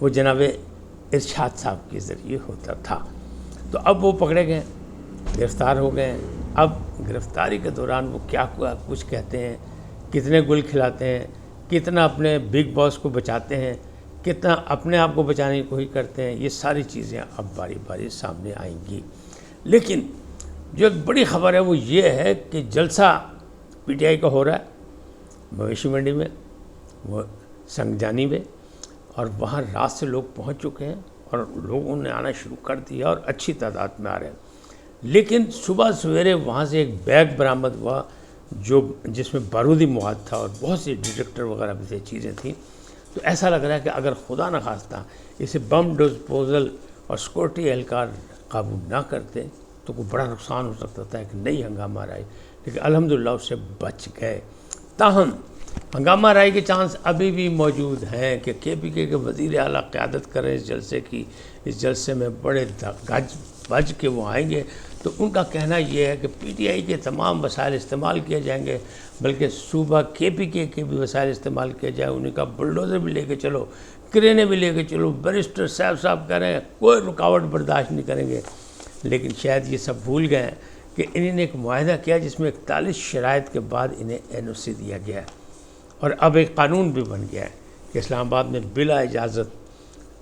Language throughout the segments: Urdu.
وہ جناب ارشاد صاحب کے ذریعے ہوتا تھا۔ تو اب وہ پکڑے گئے، گرفتار ہو گئے۔ اب گرفتاری کے دوران وہ کیا کچھ کہتے ہیں، کتنے گل کھلاتے ہیں، کتنا اپنے بگ باس کو بچاتے ہیں، کتنا اپنے آپ کو بچانے کی کوشش کرتے ہیں، یہ ساری چیزیں اب باری باری سامنے آئیں گی۔ لیکن جو ایک بڑی خبر ہے وہ یہ ہے کہ جلسہ پی ٹی آئی کا ہو رہا ہے مویشی منڈی میں، وہ سنگجانی میں، اور وہاں رات سے لوگ پہنچ چکے ہیں اور لوگوں نے آنا شروع کر دیا اور اچھی تعداد میں آ رہے ہیں۔ لیکن صبح سویرے وہاں سے ایک بیگ برآمد ہوا جس میں بارودی مواد تھا اور بہت سی ڈیٹیکٹر وغیرہ بھی چیزیں تھیں۔ تو ایسا لگ رہا ہے کہ اگر خدا نخواستہ اسے بم ڈسپوزل اور سیکورٹی اہلکار قابو نہ کرتے تو کوئی بڑا نقصان ہو سکتا تھا، ایک نئی ہنگامہ آرائی، لیکن الحمدللہ اس سے بچ گئے۔ تاہم ہنگامہ آرائی کے چانس ابھی بھی موجود ہیں کہ کے پی کے وزیر اعلیٰ قیادت کریں اس جلسے کی، اس جلسے میں بڑے گج بج کے وہ آئیں گے۔ تو ان کا کہنا یہ ہے کہ پی ٹی آئی کے تمام وسائل استعمال کیے جائیں گے، بلکہ صوبہ کے پی کے بھی وسائل استعمال کیے جائیں، انہیں کا بلڈوزر بھی لے کے چلو، کرینے بھی لے کے چلو۔ بیرسٹر صاحب کہہ رہے ہیں کوئی رکاوٹ برداشت نہیں کریں گے، لیکن شاید یہ سب بھول گئے ہیں کہ انہوں نے ایک معاہدہ کیا جس میں 41 شرائط کے بعد انہیں این او سی دیا گیا ہے، اور اب ایک قانون بھی بن گیا ہے کہ اسلام آباد میں بلا اجازت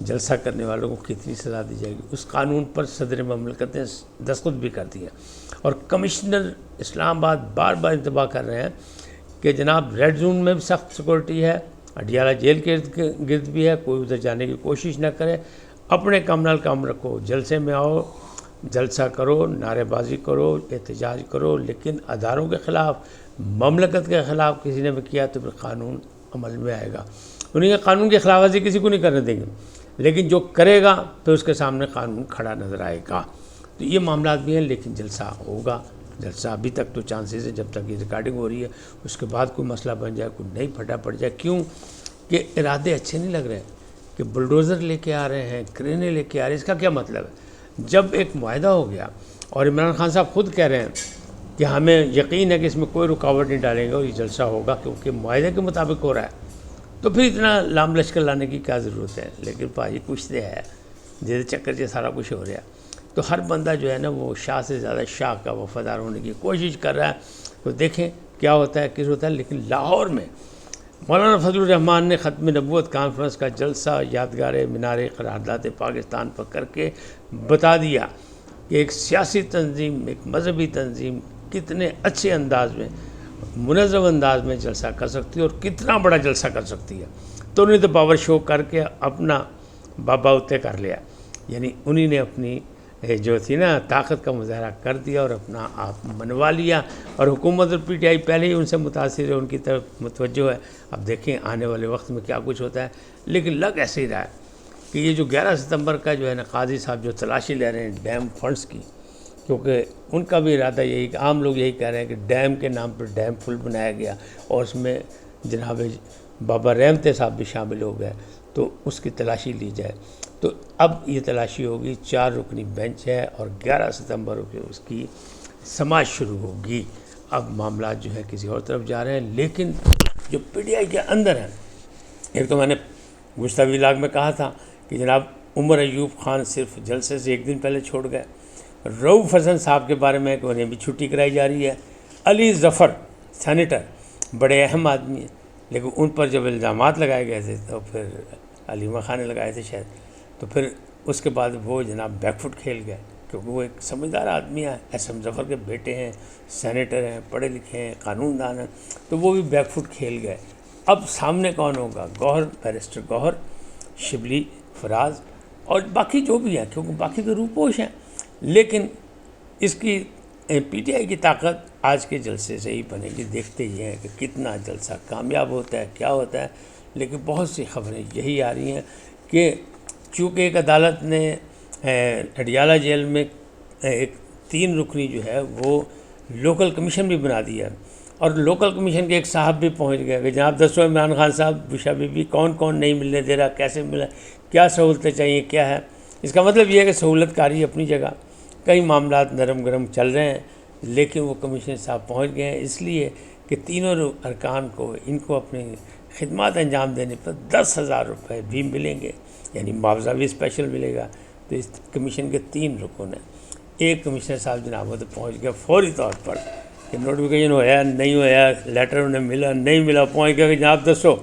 جلسہ کرنے والوں کو کتنی سزا دی جائے گی۔ اس قانون پر صدر مملکت نے دستخط بھی کر دیا، اور کمشنر اسلام آباد بار بار انتباہ کر رہے ہیں کہ جناب ریڈ زون میں بھی سخت سیکورٹی ہے، اڈیالہ جیل کے گرد بھی ہے، کوئی ادھر جانے کی کوشش نہ کرے، اپنے کم نال کم رکھو، جلسے میں آؤ، جلسہ کرو، نعرے بازی کرو، احتجاج کرو، لیکن اداروں کے خلاف، مملکت کے خلاف کسی نے بھی کیا تو پھر قانون عمل میں آئے گا۔ انہیں قانون کی خلاف ورزی کسی کو نہیں کرنے دیں گے، لیکن جو کرے گا پھر اس کے سامنے قانون کھڑا نظر آئے گا۔ تو یہ معاملات بھی ہیں، لیکن جلسہ ہوگا۔ جلسہ ابھی تک تو چانسز ہے، جب تک یہ ریکارڈنگ ہو رہی ہے، اس کے بعد کوئی مسئلہ بن جائے، کوئی نہیں پھٹا پڑ جائے۔ کیوں کہ ارادے اچھے نہیں لگ رہے کہ بلڈوزر لے کے آ رہے ہیں، کرینے لے کے آ رہے ہیں۔ اس کا کیا مطلب ہے؟ جب ایک معاہدہ ہو گیا اور عمران خان صاحب خود کہہ رہے ہیں کہ ہمیں یقین ہے کہ اس میں کوئی رکاوٹ نہیں ڈالیں گے اور یہ جلسہ ہوگا کیونکہ معاہدے کے مطابق ہو رہا ہے، تو پھر اتنا لام لشکر لانے کی کیا ضرورت ہے؟ لیکن پاجی کچھ تو ہے جیسے چکر سے سارا کچھ ہو رہا ہے۔ تو ہر بندہ جو ہے نا وہ شاہ سے زیادہ شاہ کا وفادار ہونے کی کوشش کر رہا ہے۔ تو دیکھیں کیا ہوتا ہے، کس ہوتا ہے۔ لیکن لاہور میں مولانا فضل الرحمان نے ختم نبوت کانفرنس کا جلسہ یادگار مینار قرارداد پاکستان پر کر کے بتا دیا کہ ایک سیاسی تنظیم، ایک مذہبی تنظیم کتنے اچھے انداز میں، منظم انداز میں جلسہ کر سکتی ہے اور کتنا بڑا جلسہ کر سکتی ہے۔ تو انہیں تو پاور شو کر کے اپنا بابا اتنے کر لیا، یعنی انہی نے اپنی جو تھی نا طاقت کا مظاہرہ کر دیا اور اپنا آپ منوا لیا، اور حکومت اور پی ٹی آئی پہلے ہی ان سے متاثر ہے، ان کی طرف متوجہ ہے۔ اب دیکھیں آنے والے وقت میں کیا کچھ ہوتا ہے، لیکن لگ ایسے ہی رہا ہے کہ یہ جو 11 ستمبر کا جو ہے نا قاضی صاحب جو تلاشی لے رہے ہیں ڈیم فنڈز کی، کیونکہ ان کا بھی ارادہ یہی کہ عام لوگ یہی کہہ رہے ہیں کہ ڈیم کے نام پر ڈیم فل بنایا گیا اور اس میں جناب بابا رحمت صاحب بھی شامل ہو گئے، تو اس کی تلاشی لی جائے۔ تو اب یہ تلاشی ہوگی، 4 رکنی بینچ ہے اور 11 ستمبر کو اس کی سماعت شروع ہوگی۔ اب معاملات جو ہے کسی اور طرف جا رہے ہیں، لیکن جو پی ٹی آئی کے اندر ہیں، ایک تو میں نے گزشتہ ویلاگ میں کہا تھا کہ جناب عمر ایوب خان صرف جلسے سے ایک دن پہلے چھوڑ گئے، رؤوف حسن صاحب کے بارے میں کہ انہیں بھی چھٹی کرائی جا رہی ہے، علی ظفر سینیٹر بڑے اہم آدمی ہیں، لیکن ان پر جب الزامات لگائے گئے تھے تو پھر علیمہ خان نے لگائے تھے شاید، تو پھر اس کے بعد وہ جناب بیک فٹ کھیل گئے، کیونکہ وہ ایک سمجھدار آدمی ہے، ایس ایم ظفر کے بیٹے ہیں، سینیٹر ہیں، پڑھے لکھے ہیں، قانون دان ہیں، تو وہ بھی بیک فٹ کھیل گئے۔ اب سامنے کون ہوگا؟ گوہر، بیرسٹر گوہر، شبلی، فراز اور باقی جو بھی ہیں، کیونکہ باقی تو روپوش ہیں، لیکن اس کی پی ٹی آئی کی طاقت آج کے جلسے سے ہی بنے گی۔ دیکھتے ہی ہیں کہ کتنا جلسہ کامیاب ہوتا ہے، کیا ہوتا ہے، لیکن بہت سی خبریں یہی آ رہی ہیں کہ چونکہ ایک عدالت نے اڈیالہ جیل میں ایک 3 رکنی جو ہے وہ لوکل کمیشن بھی بنا دیا ہے، اور لوکل کمیشن کے ایک صاحب بھی پہنچ گئے کہ جناب دسو عمران خان صاحب، بشا بی بی کون کون نہیں ملنے دے رہا، کیسے ملا، کیا سہولتیں چاہیے، کیا ہے۔ اس کا مطلب یہ ہے کہ سہولت کاری اپنی جگہ، کئی معاملات نرم گرم چل رہے ہیں، لیکن وہ کمیشنر صاحب پہنچ گئے ہیں اس لیے کہ تینوں ارکان کو، ان کو اپنے خدمات انجام دینے پر 10,000 روپے بھی ملیں گے، یعنی معاوضہ بھی اسپیشل ملے گا۔ تو اس کمیشن کے 3 رکن ہیں۔ ایک کمشنر صاحب جناب وہ تو پہنچ گیا فوری طور پر کہ نوٹیفیکیشن ہوا نہیں ہوا، لیٹر انہیں ملا نہیں ملا، پہنچ گیا کہ جناب دسو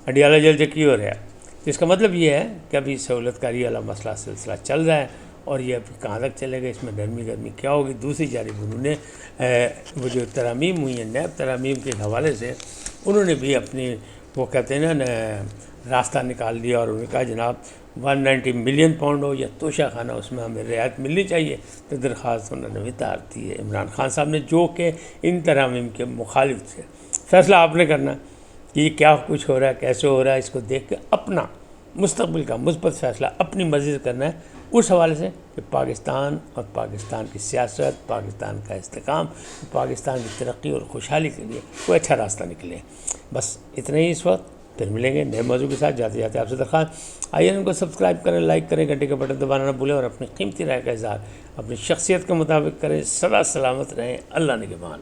اڈیالہ جیل سے کی ہو رہا ہے۔ تو اس کا مطلب یہ ہے کہ ابھی سہولت کاری والا مسئلہ سلسلہ چل رہا ہے، اور یہ ابھی کہاں تک چلے گا، اس میں گرمی کیا ہوگی۔ دوسری جانب انہوں نے وہ جو ترامیم ہوئی ہیں نیب ترامیم کے حوالے سے انہوں نے بھی اپنی وہ کہتے ہیں نا راستہ نکال دیا، اور انہوں نے کہا جناب 190 ملین پاؤنڈ ہو یا توشہ خانہ، اس میں ہمیں رعایت ملنی چاہیے۔ تو درخواست انہوں نے اتار دی ہے عمران خان صاحب نے، جو کہ ان ترامیم کے مخالف تھے۔ فیصلہ آپ نے کرنا کہ یہ کیا کچھ ہو رہا ہے، کیسے ہو رہا ہے، اس کو دیکھ کے اپنا مستقبل کا مثبت فیصلہ اپنی مرضی سے کرنا ہے، اس حوالے سے کہ پاکستان اور پاکستان کی سیاست، پاکستان کا استحکام، پاکستان کی ترقی اور خوشحالی کے لیے کوئی اچھا راستہ نکلے۔ بس اتنا ہی اس وقت، پھر ملیں گے نئے موضوع کے ساتھ۔ جاتے جاتے آپ سے درخواست آئیے ان کو سبسکرائب کریں، لائک کریں، گھنٹے کا بٹن دبانا نہ بھولیں، اور اپنی قیمتی رائے کا اظہار اپنی شخصیت کے مطابق کریں۔ سدا سلامت رہیں، اللہ نگہبان۔